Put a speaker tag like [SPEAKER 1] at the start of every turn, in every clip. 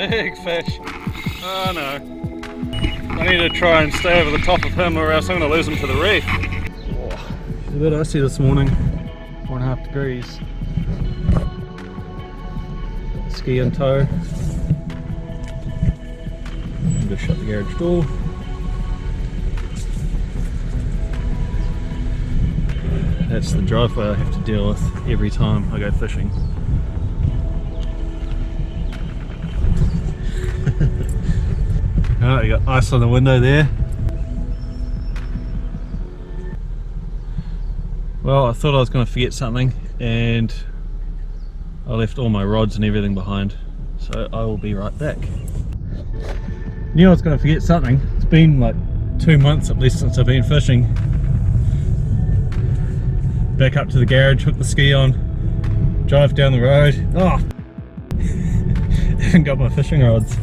[SPEAKER 1] big fish. Oh no. I need to try and stay over the top of him or else I'm going to lose him to the reef. Oh, it's a bit icy this morning, 4.5 degrees. Ski in tow. Just shut the garage door. That's the driveway I have to deal with every time I go fishing. Oh, you got ice on the window there. Well, I thought I was going to forget something and I left all my rods and everything behind, so I will be right back. Knew I was going to forget something. It's been like 2 months at least since I've been fishing. Back up to the garage, hook the ski on, drive down the road. Oh, haven't got my fishing rods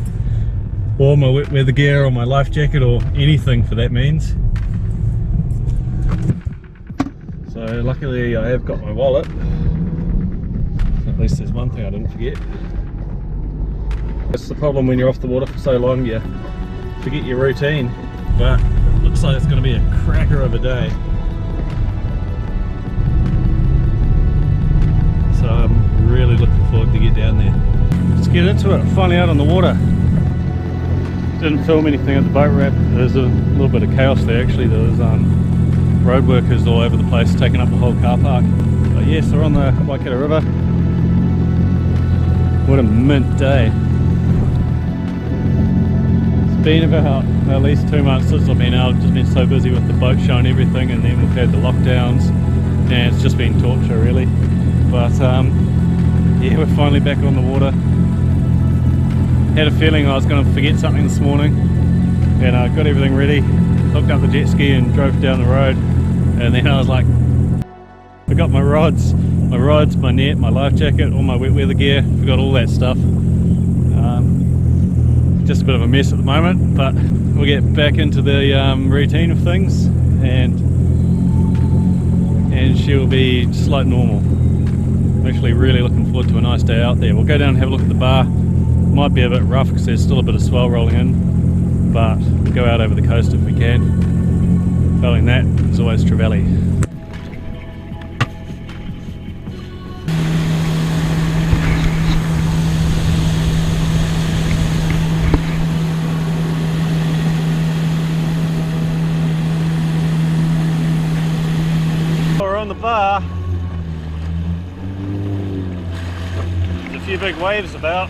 [SPEAKER 1] or my wet weather gear or my life jacket or anything for that means. So luckily I have got my wallet. At least there's one thing I didn't forget. That's the problem when you're off the water for so long, you forget your routine. But it looks like it's going to be a cracker of a day. So I'm really looking forward to get down there. Let's get into it. Finally out on the water. Didn't film anything at the boat ramp. There's a little bit of chaos there actually. There was road workers all over the place taking up the whole car park. But yes, we're on the Waikato River. What a mint day. It's been about at least 2 months since I've been out. I've just been so busy with the boat show and everything, and then we've had the lockdowns and it's just been torture really. But yeah, we're finally back on the water. Had a feeling I was going to forget something this morning, and I got everything ready, hooked up the jet ski and drove down the road, and then I was like, I got my rods, my net, my life jacket, all my wet weather gear, forgot all that stuff. Just a bit of a mess at the moment, but we'll get back into the routine of things, and she'll be just like normal. I'm actually really looking forward to a nice day out there. We'll go down and have a look at the bar. Might be a bit rough because there's still a bit of swell rolling in, but we'll go out over the coast if we can. Failing that, there's always Trevally. We're on the bar. There's a few big waves about.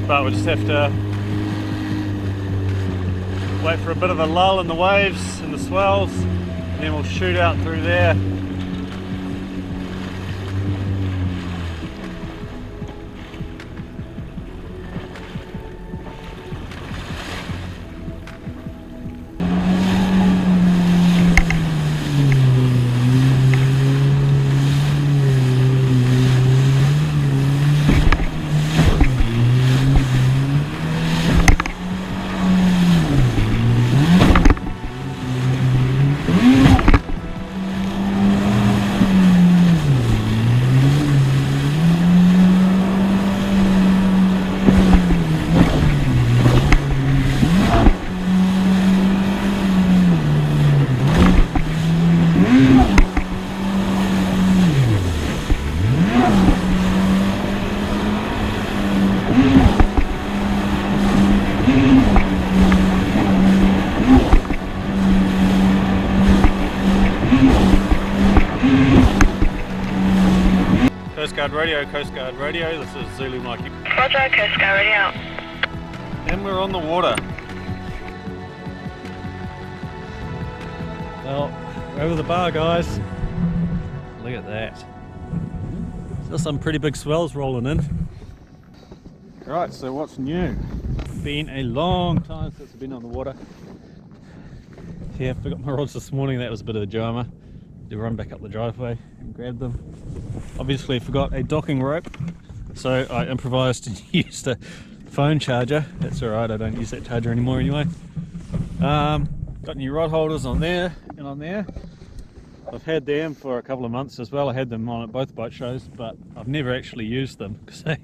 [SPEAKER 1] But we'll just have to wait for a bit of a lull in the waves and the swells, and then we'll shoot out through there. Coast Guard Radio, this is Zulu Mikey.
[SPEAKER 2] Roger, Coast Guard Radio out.
[SPEAKER 1] And we're on the water. Well, we're over the bar, guys. Look at that. Still some pretty big swells rolling in. Right, so what's new? Been a long time since I've been on the water. Yeah, I forgot my rods this morning. That was a bit of a drama. To run back up the driveway and grab them. Obviously forgot a docking rope, so I improvised and used a phone charger. That's alright, I don't use that charger anymore anyway. Got new rod holders on there and on there. I've had them for a couple of months as well. I had them on at both boat shows, but I've never actually used them because they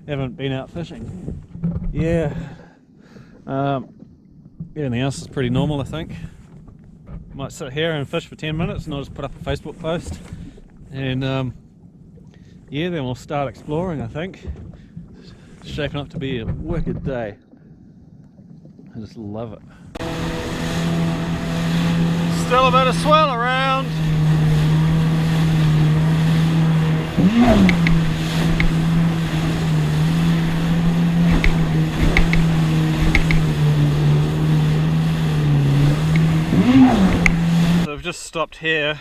[SPEAKER 1] haven't been out fishing. Yeah, everything else is pretty normal, I think. Might sit here and fish for 10 minutes and I'll just put up a Facebook post, and yeah, then we'll start exploring. I think it's shaping up to be a wicked day. I just love it. Still a bit of swell around. So I've just stopped here,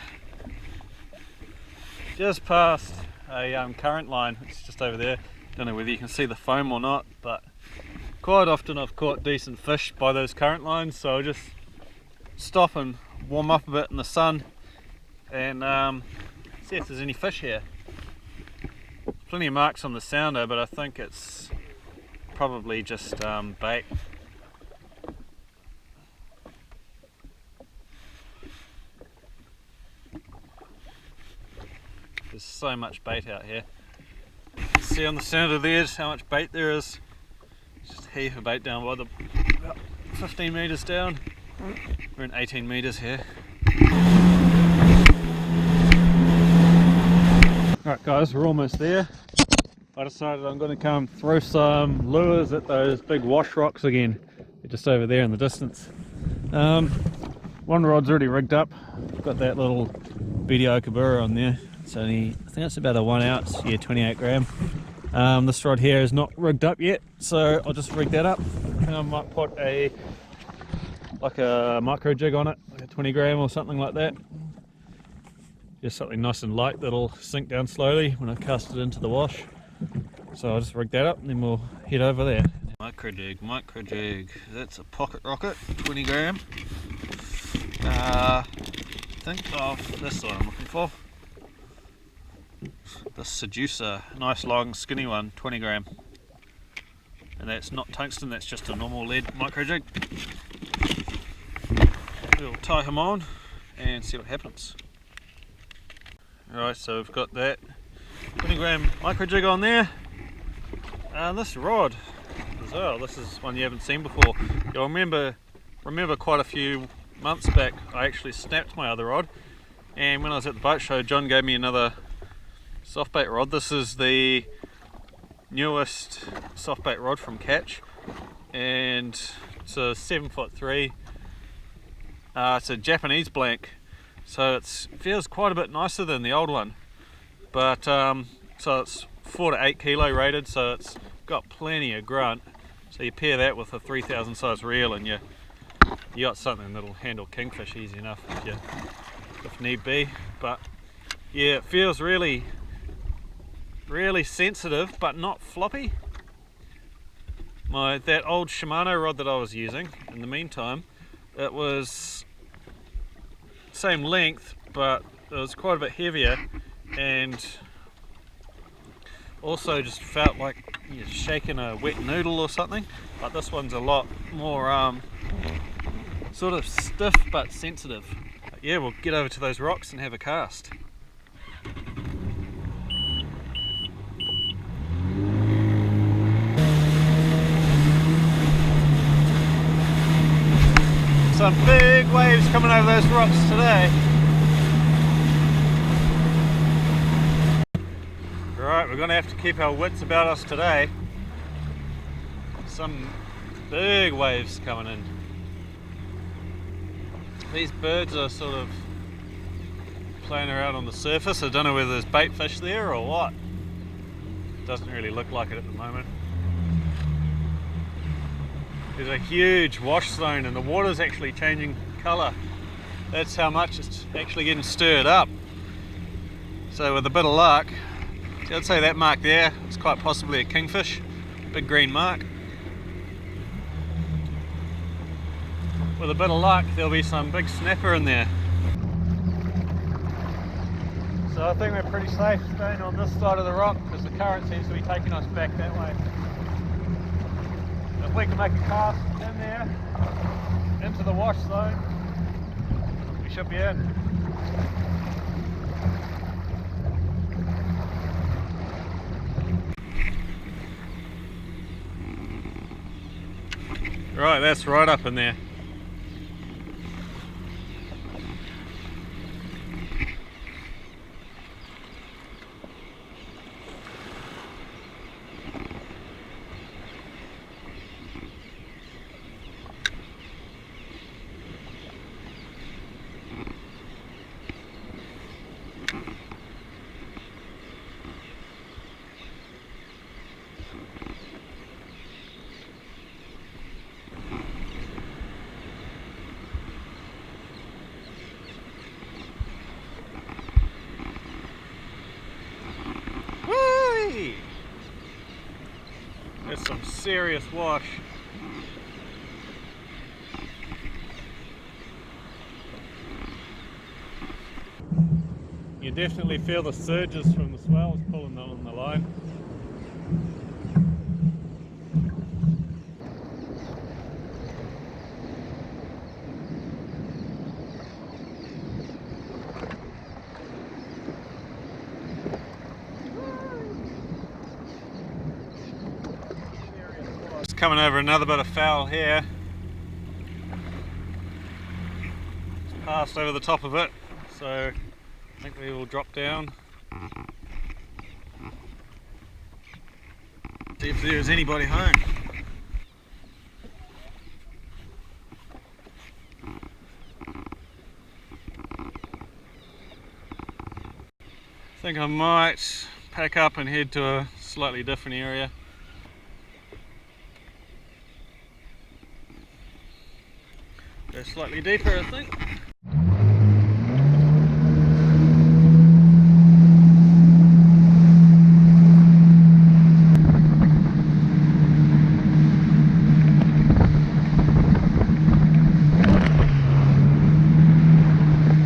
[SPEAKER 1] just past a current line. It's just over there. Don't know whether you can see the foam or not, but quite often I've caught decent fish by those current lines, so I'll just stop and warm up a bit in the sun and see if there's any fish here. Plenty of marks on the sounder, but I think it's probably just bait. There's so much bait out here. See on the sounder there's how much bait there is. Just a heap of bait down by the about 15 metres down. We're in 18 metres here. Alright guys, we're almost there. I decided I'm going to come throw some lures at those big wash rocks again. They're just over there in the distance. One rod's already rigged up. Got that little BDO Kabura on there. It's only, I think it's about a 1 ounce, yeah, 28 gram. This rod here is not rigged up yet, so I'll just rig that up. I might put a micro jig on it, like a 20 gram or something like that. Just something nice and light that'll sink down slowly when I cast it into the wash. So I'll just rig that up and then we'll head over there. Micro jig. That's a pocket rocket, 20 gram. Think of this one I'm looking for. The Seducer, nice long skinny one, 20 gram. And that's not tungsten, that's just a normal lead micro jig. We'll tie him on and see what happens. Alright, so we've got that 20 gram micro jig on there. And this rod as well, this is one you haven't seen before. You'll remember quite a few months back I actually snapped my other rod, and when I was at the boat show John gave me another soft bait rod. This is the newest soft bait rod from Catch, and it's a 7'3". It's a Japanese blank, so it feels quite a bit nicer than the old one, but so it's 4 to 8 kilo rated, so it's got plenty of grunt. So you pair that with a 3000 size reel and you got something that'll handle kingfish easy enough if need be. But yeah, it feels really sensitive but not floppy. That old Shimano rod that I was using in the meantime, it was same length but it was quite a bit heavier, and also just felt like you're shaking a wet noodle or something. But this one's a lot more sort of stiff but sensitive. But yeah, we'll get over to those rocks and have a cast. Some big waves coming over those rocks today. Right, we're going to have to keep our wits about us today. Some big waves coming in. These birds are sort of playing around on the surface. I don't know whether there's bait fish there or what. Doesn't really look like it at the moment. There's a huge wash zone and the water's actually changing colour. That's how much it's actually getting stirred up. So with a bit of luck, I'd say that mark there is quite possibly a kingfish, big green mark. With a bit of luck there'll be some big snapper in there. So I think we're pretty safe staying on this side of the rock because the current seems to be taking us back that way. If we can make a cast in there, into the wash zone, we should be in. Right, that's right up in there. There's some serious wash. You definitely feel the surges from the swells pulling on the line. Just coming over another bit of foul here. Just passed over the top of it, so I think we will drop down. See if there's anybody home. I think I might pack up and head to a slightly different area. Go slightly deeper, I think.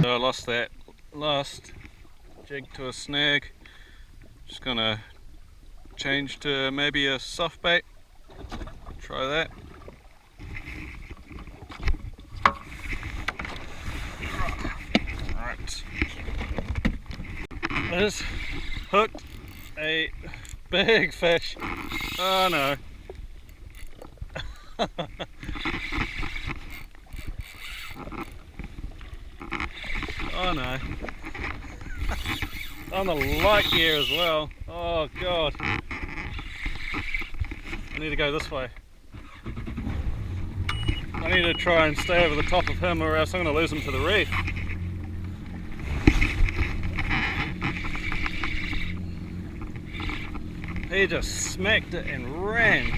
[SPEAKER 1] So I lost that last jig to a snag. Just gonna change to maybe a soft bait. Try that. Right. I just hooked a big fish. Oh no. Oh no. On the light gear as well. Oh god. I need to go this way. I need to try and stay over the top of him or else I'm going to lose him to the reef. He just smacked it and ran.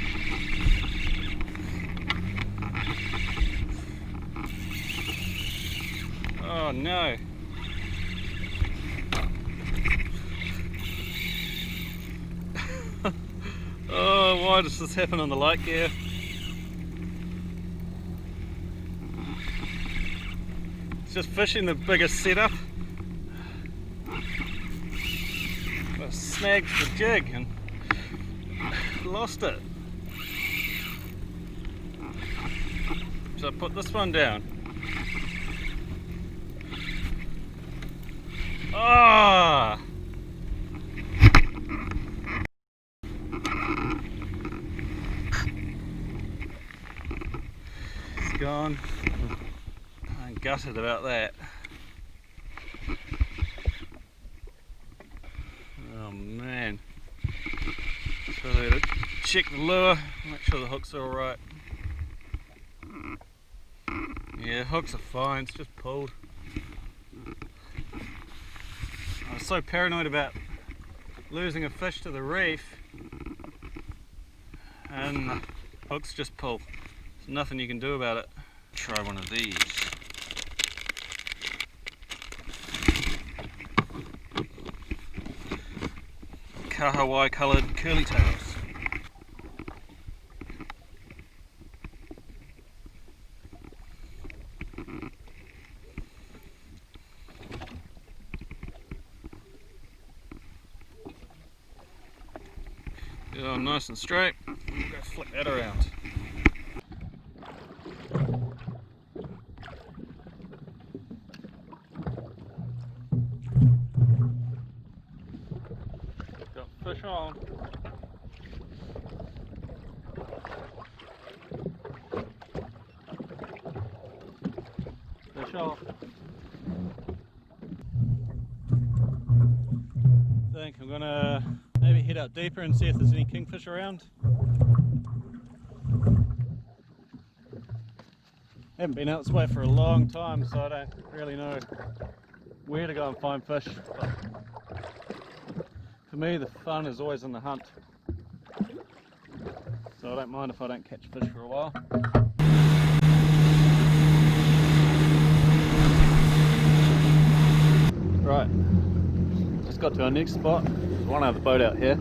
[SPEAKER 1] Oh no. Oh, why does this happen on the light gear? It's just fishing the biggest setup. I snagged the jig and lost it. So I put this one down. Ah! It's gone. I'm gutted about that. Oh man. So I gotta check the lure, make sure the hooks are alright. Yeah, hooks are fine, it's just pulled. I was so paranoid about losing a fish to the reef, and the hooks just pull. There's nothing you can do about it. Try one of these. Kahawai coloured curly tails. Get it on nice and straight. We'll go flick that around. Got fish on. fish off. I think I'm gonna maybe head out deeper and see if there's any kingfish around. Haven't been out this way for a long time, so I don't really know where to go and find fish. But for me, the fun is always in the hunt, so I don't mind if I don't catch fish for a while. Right, just got to our next spot. There's one other boat out here.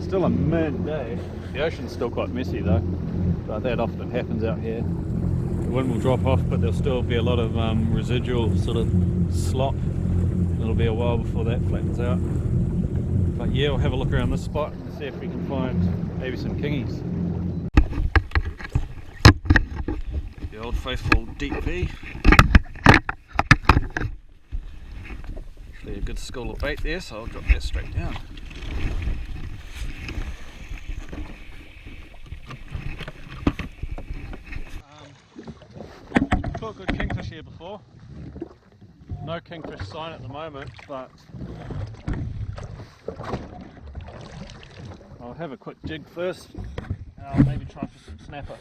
[SPEAKER 1] Still a midday. The ocean's still quite messy though, but that often happens out here. The wind will drop off, but there'll still be a lot of residual sort of slop. It'll be a while before that flattens out. But yeah, we'll have a look around this spot and see if we can find maybe some kingies. The old faithful deep V. Actually a good school of bait there, so I'll drop that straight down. Caught good kingfish here before. No kingfish sign at the moment, but I'll have a quick jig first and I'll maybe try for some snapper.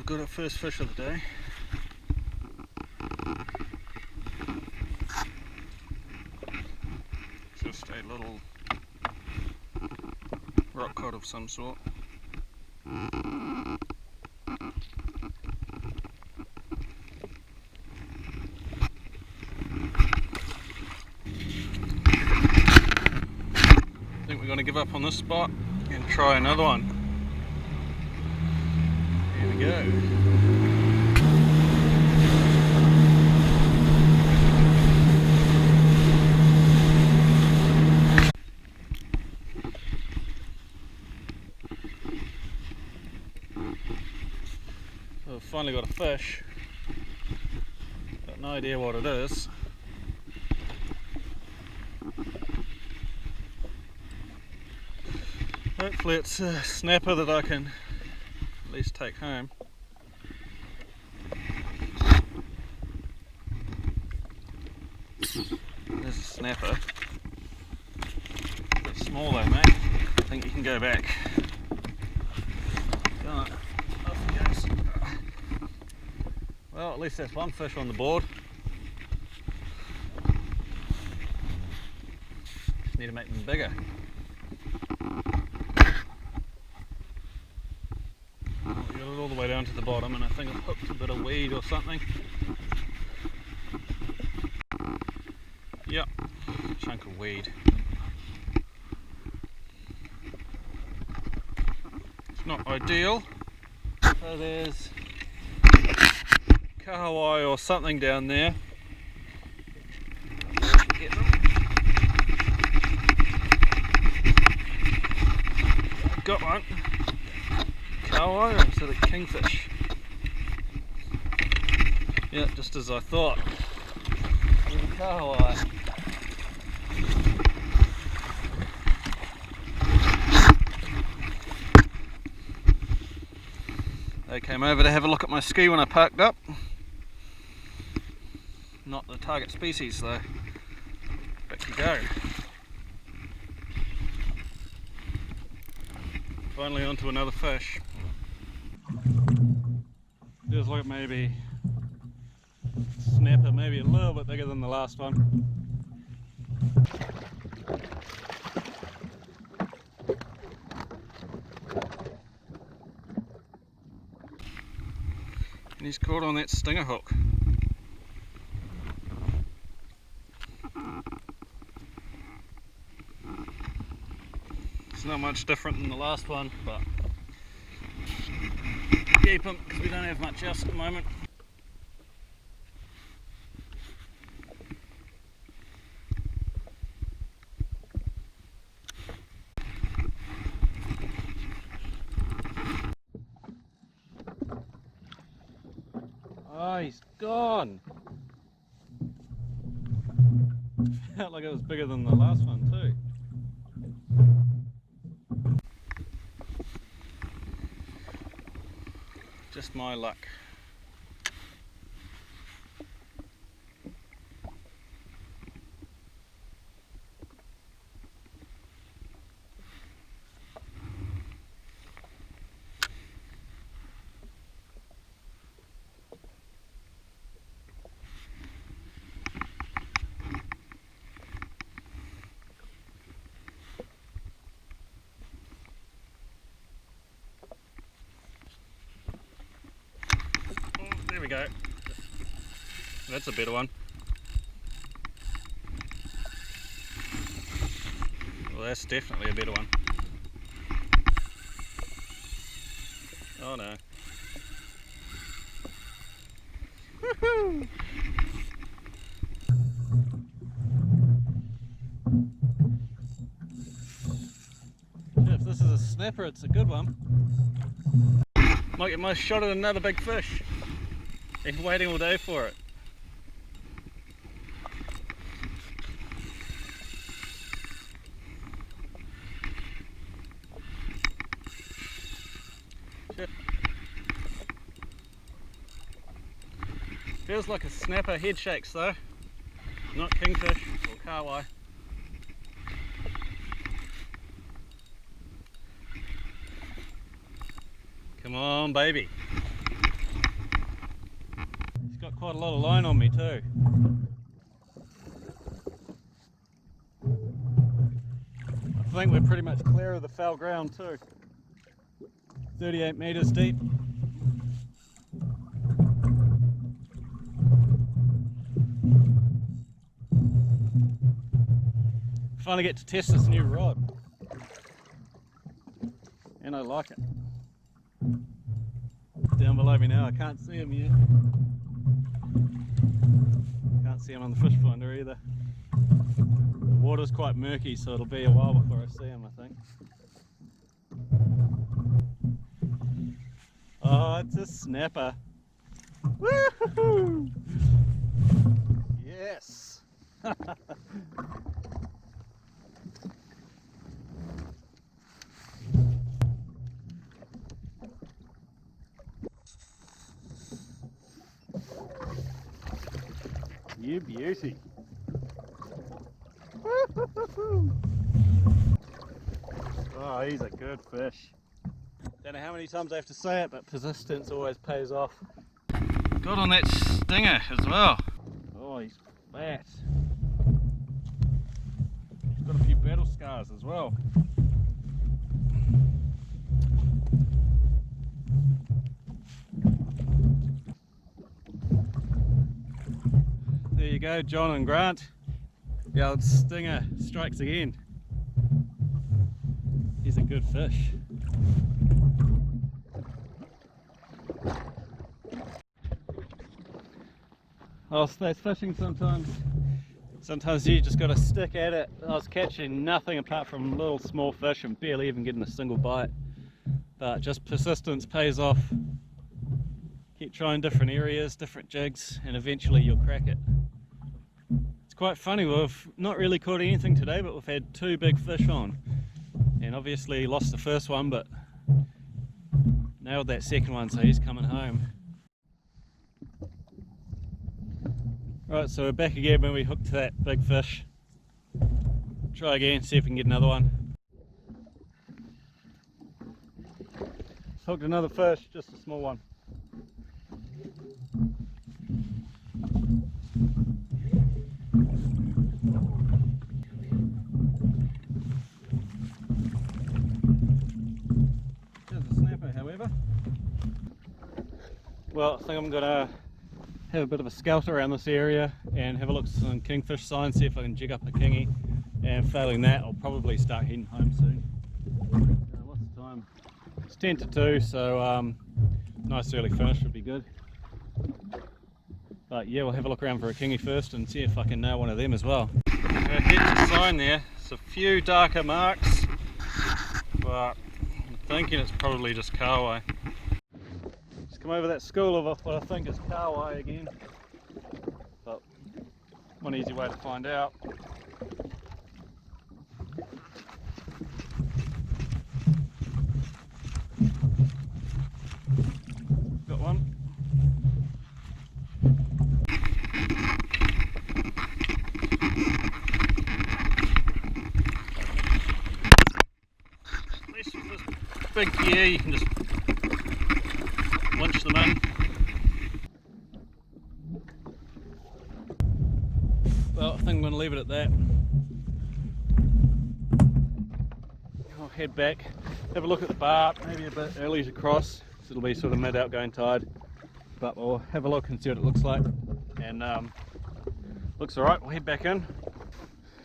[SPEAKER 1] Got our first fish of the day. Just a little rock cod of some sort. I think we're going to give up on this spot and try another one. Here we go. So we've finally got a fish. Got no idea what it is. Hopefully it's a snapper that I can at least take home. There's a snapper. A bit small though, mate. I think you can go back. Off he goes. Well, at least that's one fish on the board. Just need to make them bigger. All the way down to the bottom, and I think I've hooked a bit of weed or something. Yep, chunk of weed. It's not ideal. So there's kahawai or something down there. Get them. Got one. Kahawai instead of kingfish. Yeah, just as I thought. There's a kahawai. They came over to have a look at my ski when I parked up. Not the target species though. Back you go. Finally onto another fish. Feels like maybe snapper, maybe a little bit bigger than the last one. And he's caught on that stinger hook. It's not much different than the last one, but keep him because we don't have much else at the moment. Oh, he's gone. Felt like it was bigger than the last one too. Just my luck. There we go. That's a better one. Well, that's definitely a better one. Oh no. Woohoo! If this is a snapper, it's a good one. Might get my shot at another big fish. Been waiting all day for it. Feels like a snapper. Head shakes though, not kingfish or kahawai. Come on, baby. He's got quite a lot of line on me too. I think we're pretty much clear of the foul ground too. 38 meters deep. Finally get to test this new rod, and I like it. Down below me now, I can't see him yet. Can't see him on the fish finder either. The water's quite murky, so it'll be a while before I see him, I think. Oh, it's a snapper. Woohoo! Yes! You beauty. Oh, he's a good fish. Don't know how many times I have to say it, but persistence always pays off. Got on that stinger as well. Oh, he's fat. He's got a few battle scars as well. There you go, John and Grant. The old stinger strikes again. He's a good fish. Oh, that's fishing sometimes. Sometimes you just got to stick at it. I was catching nothing apart from little small fish and barely even getting a single bite. But just persistence pays off. Keep trying different areas, different jigs, and eventually you'll crack it. It's quite funny, we've not really caught anything today, but we've had two big fish on. And obviously lost the first one, but nailed that second one, so he's coming home. Right, so we're back again when we hooked that big fish. Try again, see if we can get another one. Hooked another fish, just a small one. There's a snapper, however. Well, I think I'm gonna have a bit of a scout around this area and have a look at some kingfish signs, see if I can jig up a kingy, and failing that I'll probably start heading home soon. What's the time? It's 10 to 2, so nice early finish would be good. But yeah, we'll have a look around for a kingy first and see if I can nail one of them as well. Here's the sign there. It's a few darker marks, but I'm thinking it's probably just kahawai. Just come over that school of what I think is Kauai again. But one easy way to find out. Got one. At least with this big gear you can just winch them in. Well, I think I'm going to leave it at that. I'll head back, have a look at the bar, maybe a bit early to cross, so it'll be sort of mid outgoing tide, but we'll have a look and see what it looks like, and looks alright. We'll head back in.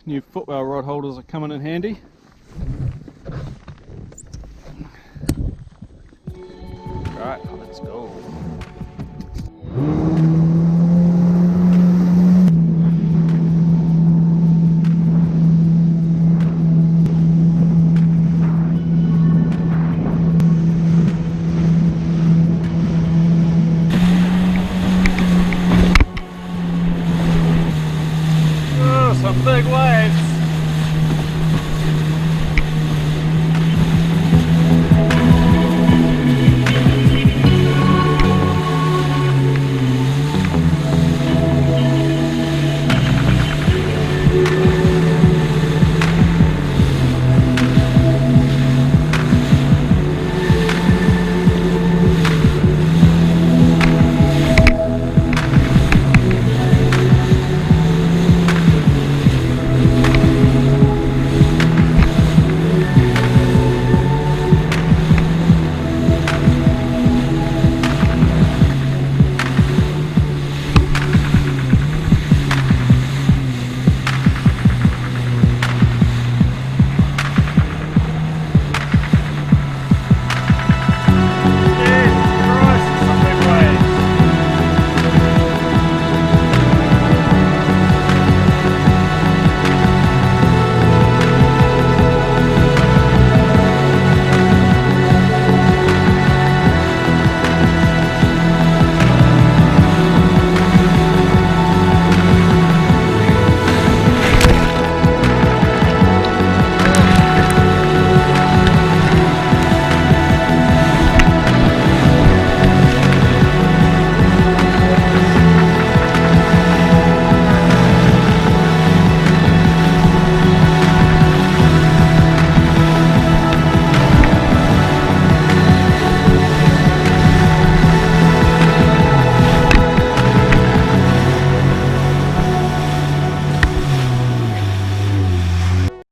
[SPEAKER 1] New footwell rod holders are coming in handy.